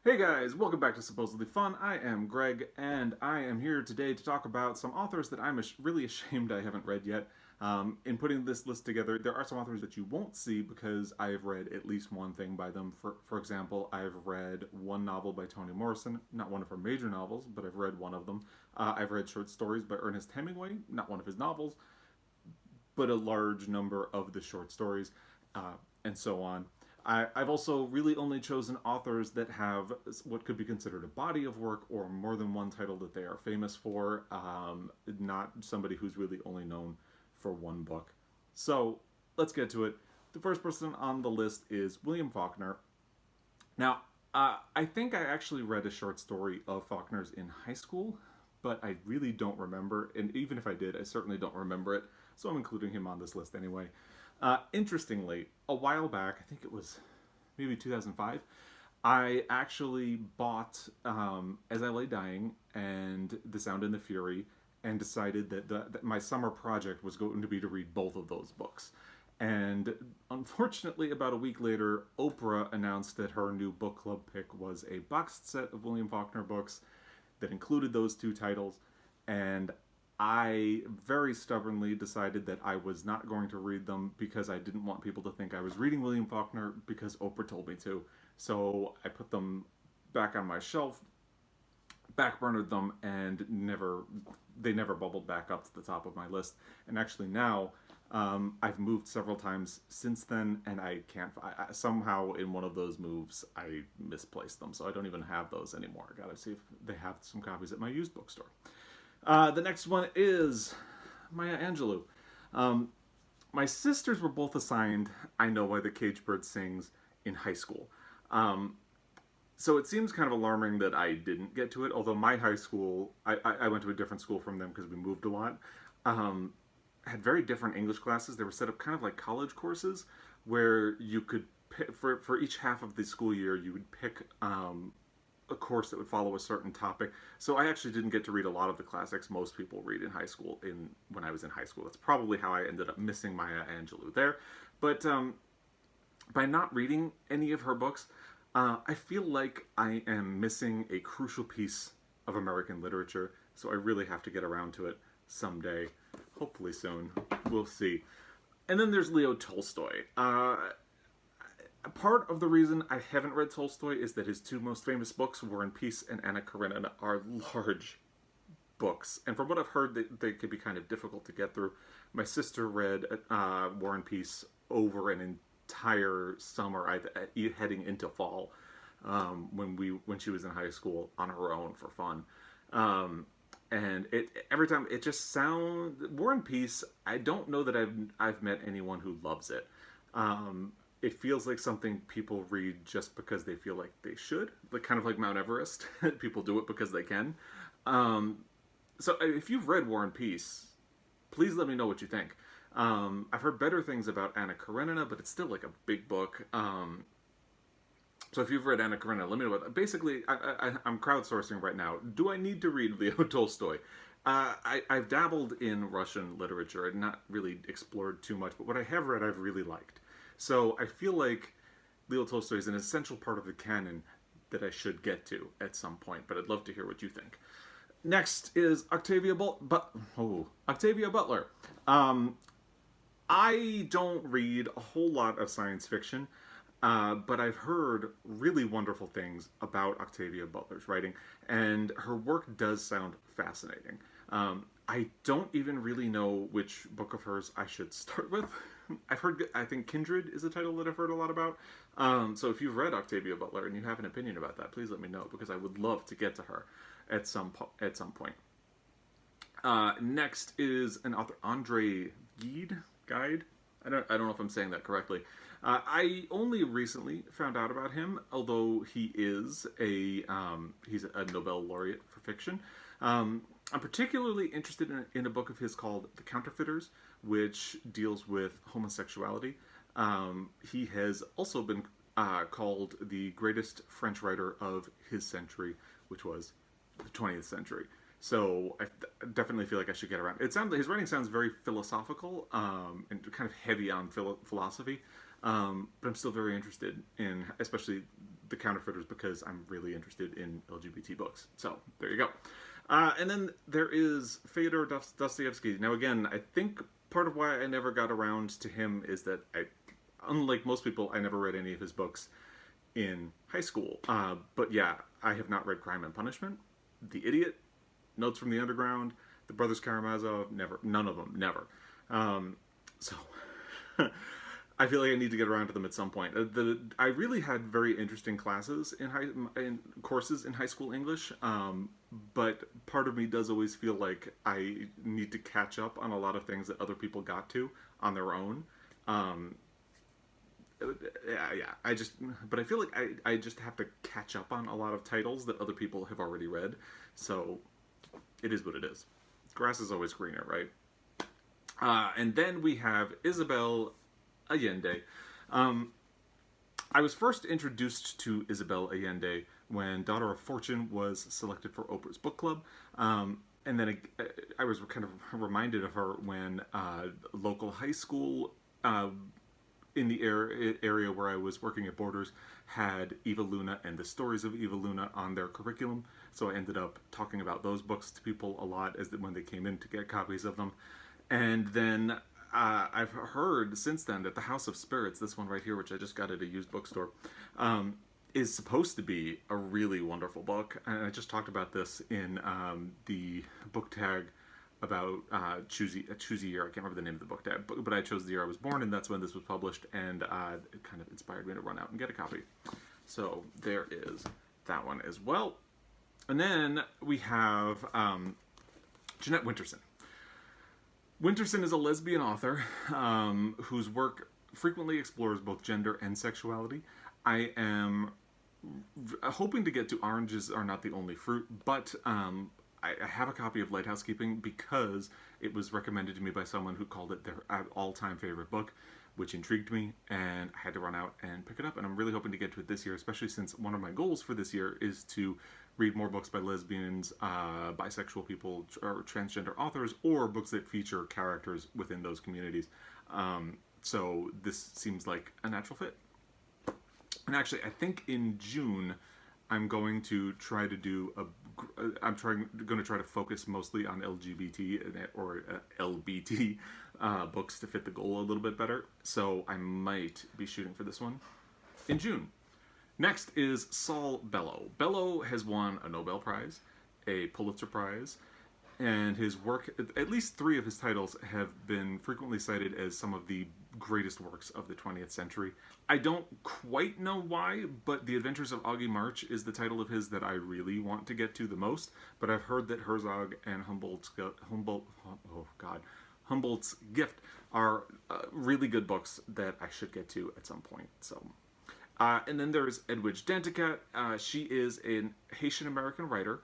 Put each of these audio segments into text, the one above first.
Hey guys, welcome back to Supposedly Fun. I am Greg, and I am here today to talk about some authors that I'm really ashamed I haven't read yet. In putting this list together, there are some authors that you won't see because I have read at least one thing by them. For example, I've read one novel by Toni Morrison, not one of her major novels, but I've read one of them. I've read short stories by Ernest Hemingway, not one of his novels, but a large number of the short stories, and so on. I've also really only chosen authors that have what could be considered a body of work or more than one title that they are famous for, not somebody who's really only known for one book. So let's get to it. The first person on the list is William Faulkner. Now, I think I actually read a short story of Faulkner's in high school, but I really don't remember. And even if I did, I certainly don't remember it. So I'm including him on this list anyway. Interestingly, a while back, I think it was maybe 2005, I actually bought As I Lay Dying and The Sound and the Fury and decided that my summer project was going to be to read both of those books. And unfortunately, about a week later, Oprah announced that her new book club pick was a boxed set of William Faulkner books that included those two titles. And I very stubbornly decided that I was not going to read them because I didn't want people to think I was reading William Faulkner because Oprah told me to. So I put them back on my shelf, backburnered them, and they never bubbled back up to the top of my list. And actually now, I've moved several times since then, and I can't. Somehow in one of those moves, I misplaced them, so I don't even have those anymore. I gotta see if they have some copies at my used bookstore. The next one is Maya Angelou. Um, my sisters were both assigned I Know Why the Caged Bird Sings in high school. Um, so it seems kind of alarming that I didn't get to it, although my high school, I went to a different school from them because we moved a lot, um, had very different English classes. They were set up kind of like college courses where you could, pick, for each half of the school year, you would pick a course that would follow a certain topic. So I actually didn't get to read a lot of the classics most people read in high school. When I was in high school, that's probably how I ended up missing Maya Angelou there. But by not reading any of her books, I feel like I am missing a crucial piece of American literature. So I really have to get around to it someday. Hopefully soon. We'll see. And then there's Leo Tolstoy. Part of the reason I haven't read Tolstoy is that his two most famous books, War and Peace and Anna Karenina, are large books. And from what I've heard, they could be kind of difficult to get through. My sister read War and Peace over an entire summer, heading into fall, when she was in high school on her own for fun. And every time it just sounds War and Peace. I don't know that I've met anyone who loves it. It feels like something people read just because they feel like they should, like kind of like Mount Everest. People do it because they can. Um, so if you've read War and Peace, please let me know what you think. I've heard better things about Anna Karenina, but it's still like a big book. So if you've read Anna Karenina, let me know about that. Basically, I'm crowdsourcing right now. Do I need to read Leo Tolstoy? I've dabbled in Russian literature and not really explored too much, but what I have read I've really liked. So I feel like Leo Tolstoy is an essential part of the canon that I should get to at some point, but I'd love to hear what you think. Next is Octavia Butler. Um, I don't read a whole lot of science fiction, but I've heard really wonderful things about Octavia Butler's writing, and her work does sound fascinating. I don't even really know which book of hers I should start with. I think Kindred is a title that I've heard a lot about. So if you've read Octavia Butler and you have an opinion about that, please let me know because I would love to get to her at some point. Next is an author, Andre Guide. I don't know if I'm saying that correctly. I only recently found out about him, although he's a Nobel laureate for fiction. I'm particularly interested in a book of his called The Counterfeiters, which deals with homosexuality. He has also been called the greatest French writer of his century, which was the 20th century. So I definitely feel like I should get around. His writing sounds very philosophical, and kind of heavy on philosophy, but I'm still very interested in, especially The Counterfeiters because I'm really interested in LGBT books. So there you go. And then there is Fyodor Dostoevsky. Now again, I think part of why I never got around to him is that unlike most people, I never read any of his books in high school. But yeah, I have not read Crime and Punishment, The Idiot, Notes from the Underground, The Brothers Karamazov, never. None of them, never. So I feel like I need to get around to them at some point. I really had very interesting classes in courses in high school English, but part of me does always feel like I need to catch up on a lot of things that other people got to on their own. But I feel like I just have to catch up on a lot of titles that other people have already read. So it is what it is. Grass is always greener, right? And then we have Isabel Allende. I was first introduced to Isabel Allende when Daughter of Fortune was selected for Oprah's book club. And then I was kind of reminded of her when local high school in the area where I was working at Borders had Eva Luna and the stories of Eva Luna on their curriculum. So I ended up talking about those books to people a lot when they came in to get copies of them. And then I've heard since then that The House of Spirits, this one right here, which I just got at a used bookstore, is supposed to be a really wonderful book. And I just talked about this in the book tag about choose a year. I can't remember the name of the book tag, but I chose the year I was born, and that's when this was published, and it kind of inspired me to run out and get a copy. So there is that one as well. And then we have Jeanette Winterson. Winterson is a lesbian author whose work frequently explores both gender and sexuality. I am hoping to get to Oranges Are Not the Only Fruit, but I have a copy of Lighthouse Keeping because it was recommended to me by someone who called it their all-time favorite book, which intrigued me, and I had to run out and pick it up, and I'm really hoping to get to it this year, especially since one of my goals for this year is to read more books by lesbians, bisexual people, or transgender authors, or books that feature characters within those communities. So this seems like a natural fit. And actually, I think in June, I'm going to try to do going to try to focus mostly on LGBT or LBT books to fit the goal a little bit better. So I might be shooting for this one in June. Next is Saul Bellow. Bellow has won a Nobel Prize, a Pulitzer Prize, and his work, at least 3 of his titles, have been frequently cited as some of the greatest works of the 20th century. I don't quite know why, but The Adventures of Augie March is the title of his that I really want to get to the most, but I've heard that Herzog and Humboldt's Gift are really good books that I should get to at some point. So, and then there's Edwidge Danticat. She is a Haitian-American writer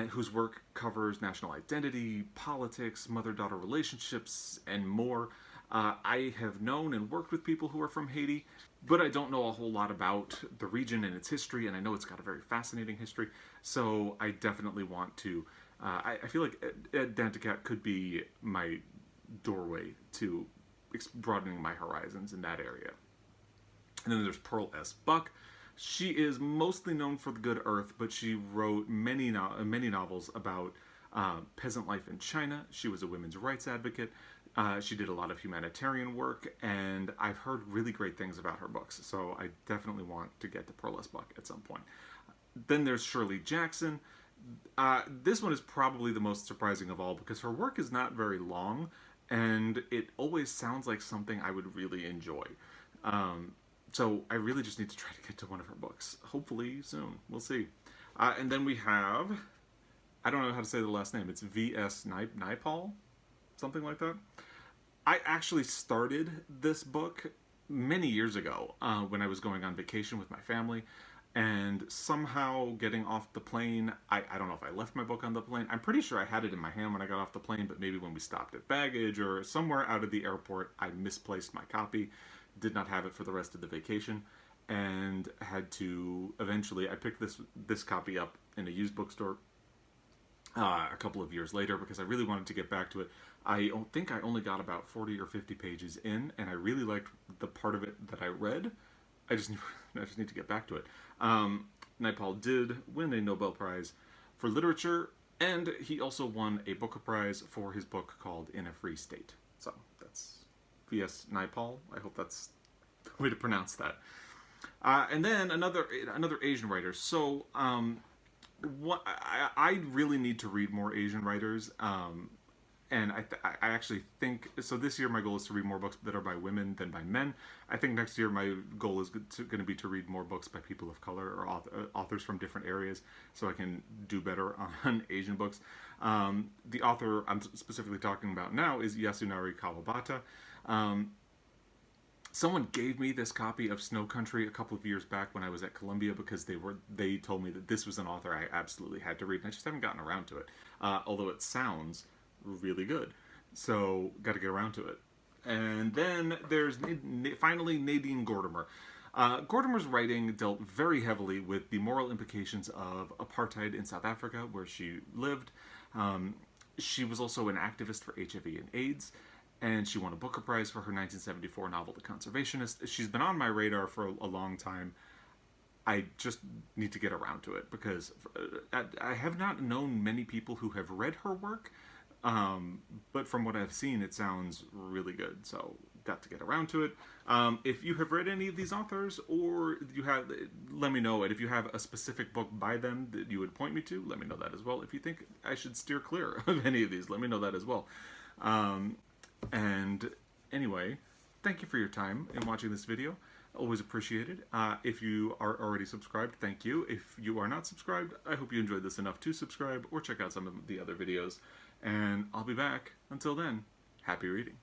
whose work covers national identity, politics, mother-daughter relationships, and more. I have known and worked with people who are from Haiti, but I don't know a whole lot about the region and its history, and I know it's got a very fascinating history, so I definitely want to... I feel like Ed Danticat could be my doorway to broadening my horizons in that area. And then there's Pearl S. Buck. She is mostly known for The Good Earth, but she wrote many novels about peasant life in China. She was a women's rights advocate. She did a lot of humanitarian work, and I've heard really great things about her books, so I definitely want to get to Pearl S. Buck at some point. Then there's Shirley Jackson. This one is probably the most surprising of all because her work is not very long, and it always sounds like something I would really enjoy. So I really just need to try to get to one of her books. Hopefully soon. We'll see. And then we have... I don't know how to say the last name. It's V.S. Naipaul? Something like that. I actually started this book many years ago when I was going on vacation with my family. And somehow getting off the plane, I don't know if I left my book on the plane. I'm pretty sure I had it in my hand when I got off the plane, but maybe when we stopped at baggage or somewhere out of the airport, I misplaced my copy. Did not have it for the rest of the vacation, and had to eventually... I picked this copy up in a used bookstore a couple of years later because I really wanted to get back to it. I think I only got about 40 or 50 pages in, and I really liked the part of it that I read. I just I just need to get back to it. Naipaul did win a Nobel Prize for Literature, and he also won a Booker Prize for his book called In a Free State. So that's V.S. Naipaul. I hope that's the way to pronounce that. And then another Asian writer. So what I really need to read more Asian writers. And I actually think, so this year my goal is to read more books that are by women than by men. I think next year my goal is going to be to read more books by people of color or authors from different areas, so I can do better on Asian books. The author I'm specifically talking about now is Yasunari Kawabata. Someone gave me this copy of Snow Country a couple of years back when I was at Columbia because they told me that this was an author I absolutely had to read, and I just haven't gotten around to it, although it sounds really good. So, got to get around to it. And then there's finally Nadine Gordimer. Gordimer's writing dealt very heavily with the moral implications of apartheid in South Africa, where she lived. She was also an activist for HIV and AIDS, and she won a Booker Prize for her 1974 novel, The Conservationist. She's been on my radar for a long time. I just need to get around to it, because I have not known many people who have read her work, but from what I've seen, it sounds really good, so got to get around to it. If you have read any of these authors, or you have, let me know it. If you have a specific book by them that you would point me to, let me know that as well. If you think I should steer clear of any of these, let me know that as well. And anyway, thank you for your time in watching this video. Always appreciated. If you are already subscribed, thank you. If you are not subscribed, I hope you enjoyed this enough to subscribe or check out some of the other videos. And I'll be back. Until then, happy reading.